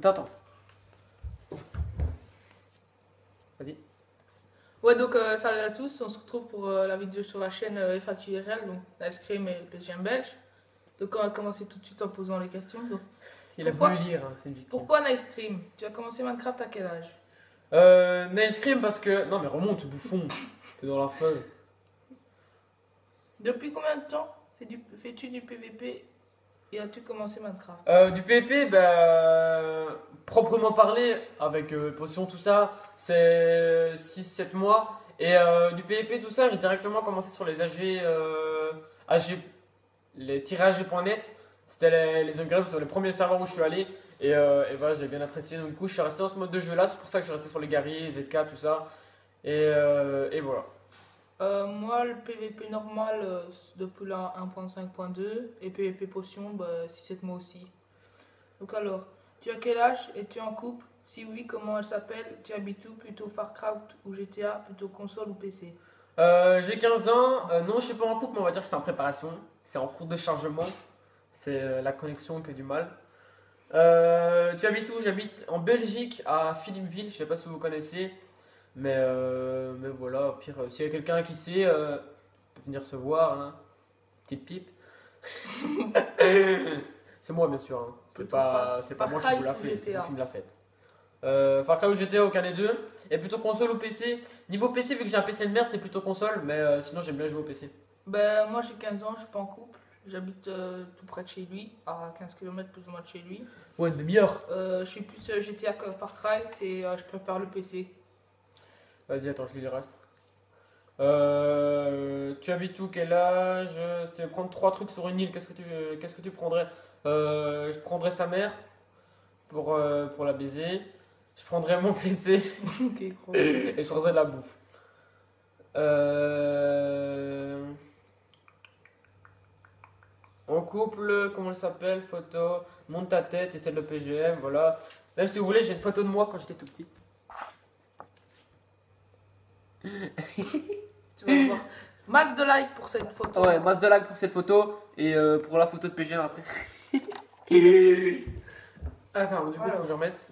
Attends. Vas-y. Ouais, donc salut à tous, on se retrouve pour la vidéo sur la chaîne FAQRL, donc Nice Cream et le PGM belge. Donc on va commencer tout de suite en posant les questions. Donc, Il a voulu lire, hein, c'est une victime. pourquoi Nice Cream? Tu as commencé Minecraft à quel âge? Nice Cream parce que... Non mais remonte, bouffon. T'es dans la fun. Depuis combien de temps fais-tu du PVP et as-tu commencé Minecraft? Du PvP, bah, proprement parlé, avec potion, tout ça, c'est 6-7 mois. Et du PvP, tout ça, j'ai directement commencé sur les AG, les tirage.net. C'était les upgrades sur les premiers serveurs où je suis allé. Et voilà, j'ai bien apprécié. Donc, du coup, je suis resté dans ce mode de jeu là. C'est pour ça que je suis resté sur les guerriers, ZK, tout ça. Et voilà. Moi, le PVP normal depuis la 1.5.2 et PVP potion, 6-7 mois aussi. Donc alors, tu as quel âge? Es-tu en couple? Si oui, comment elle s'appelle? Tu habites où? Plutôt Farcraft ou GTA? Plutôt console ou PC? J'ai 15 ans. Non, je suis pas en couple, mais on va dire que c'est en préparation. C'est en cours de chargement. C'est la connexion qui a du mal. Tu habites où? J'habite en Belgique, à Philippeville. Je sais pas si vous connaissez. Mais voilà, au pire, s'il y a quelqu'un qui sait, peut venir se voir. Hein. Petite pipe. C'est moi, bien sûr. Hein. C'est pas moi qui vous l'a fait, c'est vous qui me l'a fait. Far Cry ou GTA, aucun des deux. Et plutôt console ou PC? Niveau PC, vu que j'ai un PC de merde, c'est plutôt console. Mais sinon, j'aime bien jouer au PC. Moi j'ai 15 ans, je suis pas en couple. J'habite tout près de chez lui, à 15 km plus ou moins de chez lui. Ouais, une demi-heure. Je suis plus GTA que Far Cry et je préfère le PC. Vas-y, attends, je lis le reste. Tu habites où? Quel âge? Si tu veux prendre 3 trucs sur une île, qu'est-ce que tu prendrais? Je prendrais sa mère pour la baiser. Je prendrais mon PC Ok, gros. et je prendrais de la bouffe. En couple, comment elle s'appelle? Photo, monte ta tête et celle de PGM, voilà. Même si vous voulez, j'ai une photo de moi quand j'étais tout petit. Tu vas voir. Masse de likes pour cette photo. Ouais, masse de likes pour cette photo et pour la photo de PGM après. Attends, du coup, il faut que je remette.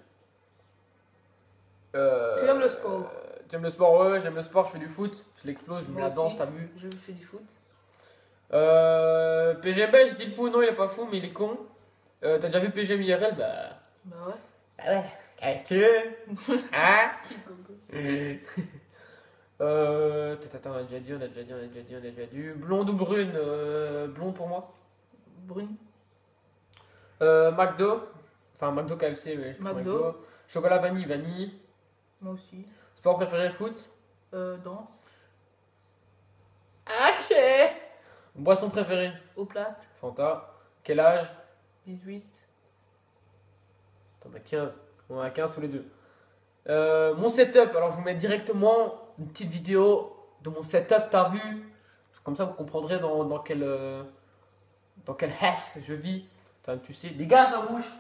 Tu aimes le sport? Tu aimes le sport? Ouais, j'aime le sport, je fais du foot, je l'explose, je mets Moi la danse, aussi. t'as vu? Je fais du foot. PGM belge, je dis le fou, non, il est pas fou, mais il est con. T'as déjà vu PGM IRL? Bah. Bah ouais. Bah ouais, qu'est-ce que tu veux? Hein? Attends, on a déjà dit. Blonde ou brune? Blonde pour moi. Brune. McDo. Enfin, McDo KFC, mais je prends McDo. McDo. Chocolat vanille. Moi aussi. Sport préféré, foot. Danse. Ok. Boisson préférée, Au plate. Fanta. Quel âge? 18. T'en as 15. On a 15 tous les deux. Mon setup, alors je vous mets directement une petite vidéo de mon setup, t'as vu? Comme ça vous comprendrez dans quel hess je vis. Tu sais, dégage la bouche.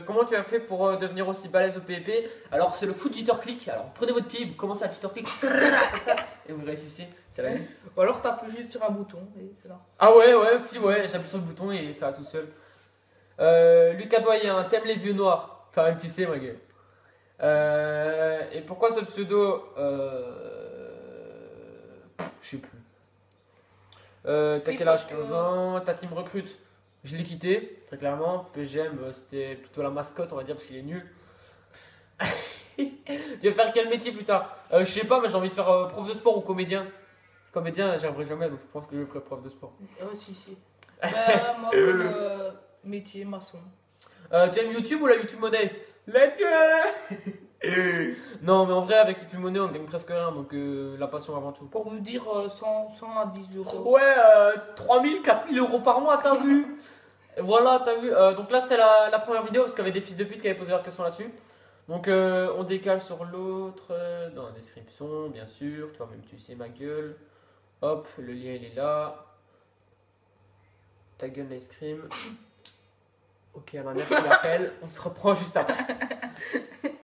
Comment tu as fait pour devenir aussi balèze au PvP? Alors c'est le foot jitter click. Alors prenez votre pied, vous commencez à jitter click comme ça et vous réussissez. C'est la vie. Ou alors t'appuies juste sur un bouton et c'est là. Ah ouais, si ouais, j'appuie sur le bouton et ça va tout seul. Lucas Doyen, t'aimes les vieux noirs? Toi-même tu sais ma gueule. Et pourquoi ce pseudo? Je sais plus. T'as quel âge? 15 ans. Ta team recrute? Je l'ai quitté, très clairement. PGM, c'était plutôt la mascotte, on va dire, parce qu'il est nul. Tu vas faire quel métier plus tard? Je sais pas, mais j'ai envie de faire prof de sport ou comédien. Comédien, j'y arriverai jamais, donc je pense que je ferai prof de sport. Si. Moi, comme métier, maçon. Tu aimes YouTube ou la YouTube Money? La Non, mais en vrai, avec YouTube Money, on gagne presque rien, donc la passion avant tout. Pour vous dire, 100 à 10 euros. Ouais, 3000, 4000 euros par mois, t'as vu? Et voilà, t'as vu. Donc là, c'était la première vidéo parce qu'il y avait des fils de pute qui avaient posé leurs questions là-dessus. Donc on décale sur l'autre dans la description, bien sûr. Toi-même, tu sais ma gueule. Hop, le lien il est là. Ta gueule, l'ice cream. Ok, ma mère qui m'appelle. On se reprend juste après.